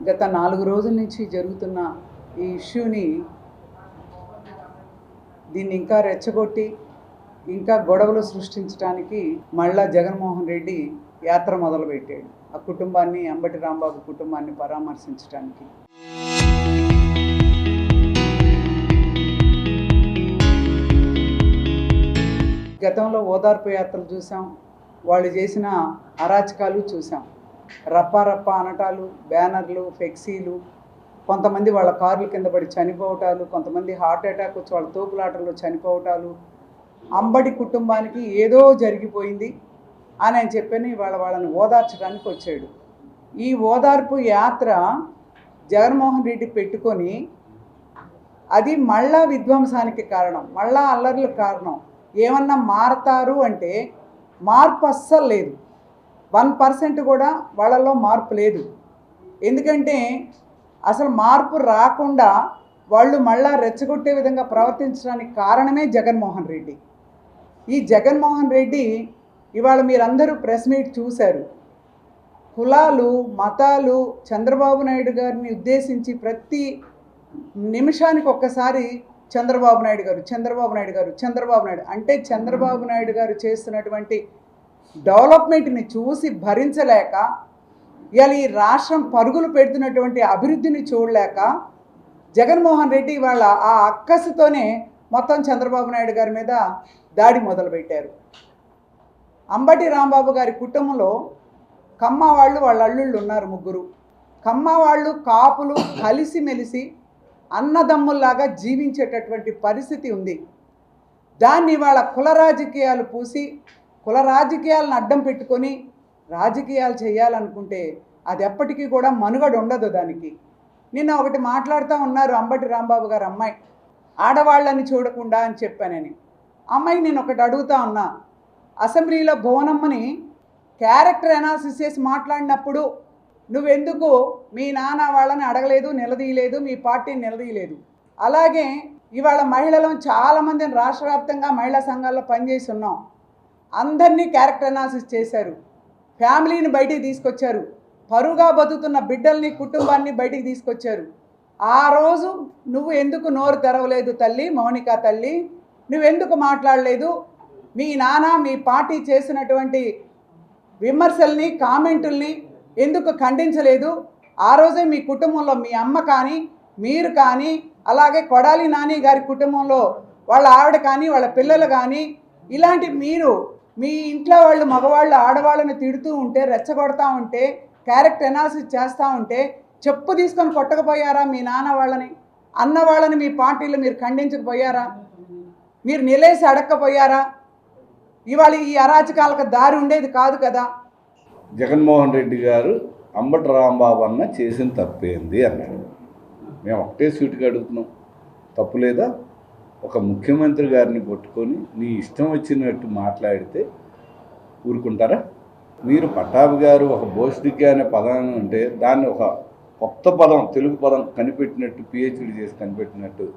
గత 4 రోజుల నుంచి జరుగుతున్న ఈ ఇష్యూని దీన్ని ఇంకా రెచ్చగొట్టి ఇంకా గొడవలు సృష్టించడానికి మళ్ళా జగన్మోహన్ రెడ్డి యాత్ర మొదలుపెట్టాడు. ఆ కుటుంబాన్ని, అంబటి రాంబాబు కుటుంబాన్ని పరామర్శించడానికి. గతంలో ఓదార్పు యాత్రలు చూసాం, వాళ్ళు చేసిన అరాచకాలు చూసాం. రప్ప అనటాలు, బ్యానర్లు, ఫ్లెక్సీలు, కొంతమంది వాళ్ళ కార్ల కింద పడి చనిపోవటాలు, కొంతమంది హార్ట్ అటాక్ వచ్చి వాళ్ళ తోపులాటల్లో చనిపోవటాలు. అంబటి కుటుంబానికి ఏదో జరిగిపోయింది అని చెప్పని వాళ్ళని ఓదార్చడానికి వచ్చాడు. ఈ ఓదార్పు యాత్ర జగన్మోహన్ రెడ్డి పెట్టుకొని అది మళ్ళా విధ్వంసానికి కారణం, మళ్ళా అల్లర్లకు కారణం. ఏమన్నా మారతారు అంటే మార్పు అస్సలు లేదు. 1% కూడా వాళ్ళల్లో మార్పు లేదు. ఎందుకంటే అసలు మార్పు రాకుండా వాళ్ళు మళ్ళా రెచ్చగొట్టే విధంగా ప్రవర్తించడానికి కారణమే జగన్మోహన్ రెడ్డి. ఈ జగన్మోహన్ రెడ్డి ఇవాళ మీరందరూ ప్రెస్ మీట్ చూశారు. కులాలు, మతాలు, చంద్రబాబు నాయుడు గారిని ఉద్దేశించి ప్రతి నిమిషానికి ఒక్కసారి చంద్రబాబు నాయుడు గారు అంటే చంద్రబాబు నాయుడు గారు చేస్తున్నటువంటి డెవలప్మెంట్ని చూసి భరించలేక, ఇవాళ ఈ రాష్ట్రం పరుగులు పెడుతున్నటువంటి అభివృద్ధిని చూడలేక జగన్మోహన్ రెడ్డి వాళ్ళ ఆ అక్కసుతోనే మొత్తం చంద్రబాబు నాయుడు గారి మీద దాడి మొదలుపెట్టారు. అంబటి రాంబాబు గారి కుటుంబంలో కమ్మ వాళ్ళు, వాళ్ళ అల్లుళ్ళు ఉన్నారు, 3. కమ్మ వాళ్ళు, కాపులు కలిసిమెలిసి అన్నదమ్ముల్లాగా జీవించేటటువంటి పరిస్థితి ఉంది. దాన్ని వాళ్ళ కుల రాజకీయాలు పూసి, కుల రాజకీయాలను అడ్డం పెట్టుకొని రాజకీయాలు చేయాలనుకుంటే అది ఎప్పటికీ కూడా మనుగడ ఉండదు దానికి. నిన్న ఒకటి మాట్లాడుతూ ఉన్నారు అంబటి రాంబాబు గారు అమ్మాయి, ఆడవాళ్ళని చూడకుండా అని చెప్పానని. అమ్మాయి నేను ఒకటి అడుగుతా ఉన్నా, అసెంబ్లీలో భువనమ్మని క్యారెక్టర్ అనాలిసిస్ చేసి మాట్లాడినప్పుడు నువ్వెందుకు మీ నాన్న వాళ్ళని అడగలేదు, నిలదీయలేదు, మీ పార్టీని నిలదీయలేదు? అలాగే ఇవాళ మహిళలను చాలామందిని రాష్ట్ర వ్యాప్తంగా మహిళా సంఘాల్లో పనిచేసి ఉన్నాం, అందరినీ క్యారెక్టర్ అనాలిసిస్ చేశారు, ఫ్యామిలీని బయటికి తీసుకొచ్చారు, పరుగా బతుకుతున్న బిడ్డల్ని, కుటుంబాన్ని బయటికి తీసుకొచ్చారు. ఆ రోజు నువ్వు ఎందుకు నోరు తెరవలేదు తల్లి, మౌనిక తల్లి? నువ్వెందుకు మాట్లాడలేదు? మీ నాన్న, మీ పార్టీ చేసినటువంటి విమర్శల్ని, కామెంటుల్ని ఎందుకు ఖండించలేదు? ఆ రోజే మీ కుటుంబంలో మీ అమ్మ కానీ, మీరు కానీ, అలాగే కొడాలి నాని గారి కుటుంబంలో వాళ్ళ ఆవిడ కానీ, వాళ్ళ పిల్లలు కానీ, ఇలాంటి మీరు మీ ఇంట్లో వాళ్ళు మగవాళ్ళు ఆడవాళ్ళని తిడుతూ ఉంటే, రెచ్చగొడతా ఉంటే, క్యారెక్టర్ అనాలిసిస్ చేస్తూ ఉంటే చెప్పు తీసుకొని కొట్టకపోయారా? మీ నాన్న వాళ్ళని, అన్న వాళ్ళని మీ పార్టీలు మీరు ఖండించకపోయారా? మీరు నిలేసి అడక్కపోయారా? ఇవాళ ఈ అరాచకాలకు దారి ఉండేది కాదు కదా. జగన్మోహన్ రెడ్డి గారు అంబటి రాంబాబు అన్న చేసిన తప్పేంది అన్నాడు. మేము ఒకటే సూటిగా అడుగుతున్నాం, తప్పు లేదా? ఒక ముఖ్యమంత్రి గారిని పట్టుకొని నీ ఇష్టం వచ్చినట్టు మాట్లాడితే ఊరుకుంటారా? మీరు పట్టాభి గారు ఒక భోష్టిక అనే పదాన్ని అంటే దాన్ని ఒక కొత్త పదం, తెలుగు పదం కనిపెట్టినట్టు, పిహెచ్డి చేసి కనిపెట్టినట్టు,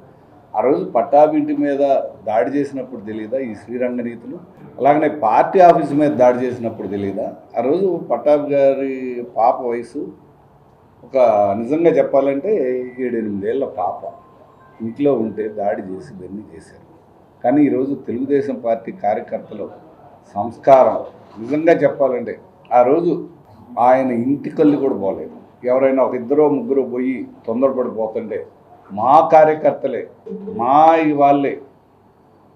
ఆ రోజు పట్టాభి ఇంటి మీద దాడి చేసినప్పుడు తెలియదా ఈ శ్రీరంగ నీతులు? అలాగనే పార్టీ ఆఫీస్ మీద దాడి చేసినప్పుడు తెలియదా? ఆ రోజు పట్టాభి గారి పాప వయసు ఒక నిజంగా చెప్పాలంటే 7-8 ఏళ్ళ పాప ఇంట్లో ఉంటే దాడి చేసి ఇవన్నీ చేశారు. కానీ ఈరోజు తెలుగుదేశం పార్టీ కార్యకర్తలు సంస్కారం నిజంగా చెప్పాలంటే ఆ రోజు ఆయన ఇంటికల్లి కూడా పోలేదు. ఎవరైనా ఒక 2-3 పోయి తొందరపడిపోతుంటే మా కార్యకర్తలే, మా వాళ్ళే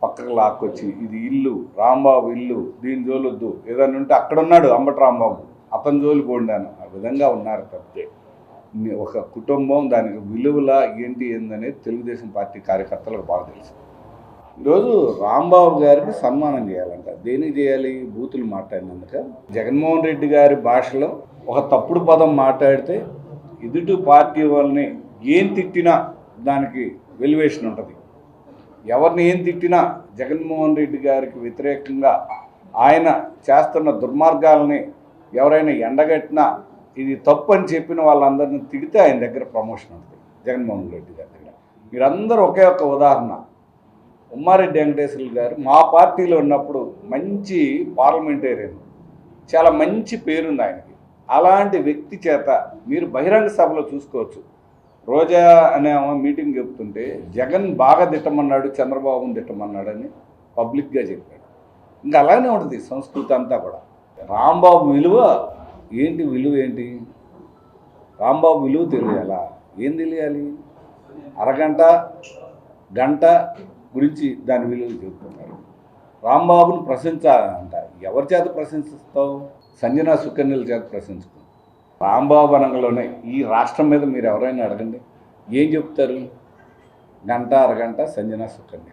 పక్కకు లాక్కొచ్చి ఇది ఇల్లు, రాంబాబు ఇల్లు, దీని జోలొద్దు, ఏదైనా ఉంటే అక్కడ ఉన్నాడు అంబటి రాంబాబు, అతని జోలు పోండాను, ఆ విధంగా ఉన్నారు తప్పితే ఒక కుటుంబం దానికి విలువల ఏందనేది తెలుగుదేశం పార్టీ కార్యకర్తలకు బాగా తెలుసు. ఈరోజు రాంబాబు గారికి సన్మానం చేయాలంట. దేనికి చేయాలి? బూతులు మాట్లాడినందుక. జగన్మోహన్ రెడ్డి గారి భాషలో ఒక తప్పుడు పదం మాట్లాడితే ఎదుటి పార్టీ వాళ్ళని ఏం తిట్టినా దానికి వెల్యువేషన్ ఉంటుంది. ఎవరిని ఏం తిట్టినా జగన్మోహన్ రెడ్డి గారికి వ్యతిరేకంగా ఆయన చేస్తున్న దుర్మార్గాలని ఎవరైనా ఎండగట్టినా ఇది తప్పు అని చెప్పిన వాళ్ళందరినీ తిడితే ఆయన దగ్గర ప్రమోషన్ ఉంటుంది జగన్మోహన్ రెడ్డి గారి దగ్గర. మీరందరూ ఒకే ఒక్క ఉదాహరణ, ఉమ్మారెడ్డి వెంకటేశ్వర్లు గారు మా పార్టీలో ఉన్నప్పుడు మంచి పార్లమెంటేరియన్, చాలా మంచి పేరుంది ఆయనకి. అలాంటి వ్యక్తి చేత మీరు బహిరంగ సభలో చూసుకోవచ్చు. రోజా అనే ఆమె మీటింగ్ చెప్తుంటే జగన్ బాగా తిట్టమన్నాడు, చంద్రబాబుని తిట్టమన్నాడని పబ్లిక్గా చెప్పాడు. ఇంకా అలానే ఉంటుంది సంస్కృతి అంతా కూడా. రాంబాబు విలువ ఏంటి? రాంబాబు విలువ తెలియాలా? ఏం తెలియాలి? అరగంట గంట గురించి దాని విలువ చెబుతున్నారు. రాంబాబుని ప్రశంసాలంట. ఎవరి చేత ప్రశంసిస్తావు? సంజనా సుకన్యల చేత ప్రశంసుకుంటావు. రాంబాబు అనంగలోనే ఈ రాష్ట్రం మీద మీరు ఎవరైనా అడగండి, ఏం చెప్తారు? గంట అరగంట సంజనా సుకన్య.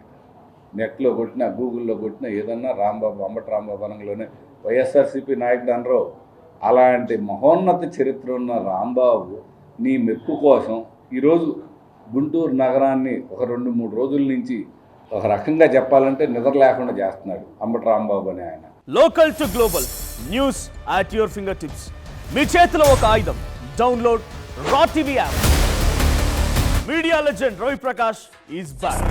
నెట్లో కొట్టినా, గూగుల్లో కొట్టినా ఏదన్నా రాంబాబు, అంబటి రాంబాబు అనంగలోనే వైఎస్ఆర్సీపీ నాయకుడు అనరు. అలాంటి మహోన్నత చరిత్ర ఉన్న రాంబాబు నీ మెప్పు కోసం ఈరోజు గుంటూరు నగరాన్ని ఒక 2-3 రోజుల నుంచి ఒక రకంగా చెప్పాలంటే నిద్ర లేకుండా చేస్తున్నాడు అంబటి రాంబాబు అనే ఆయన. Local to global news at your finger tips. మీ చేతిలో ఒక ఆయుధం. Download R TV app. Media legend Ravi Prakash is back.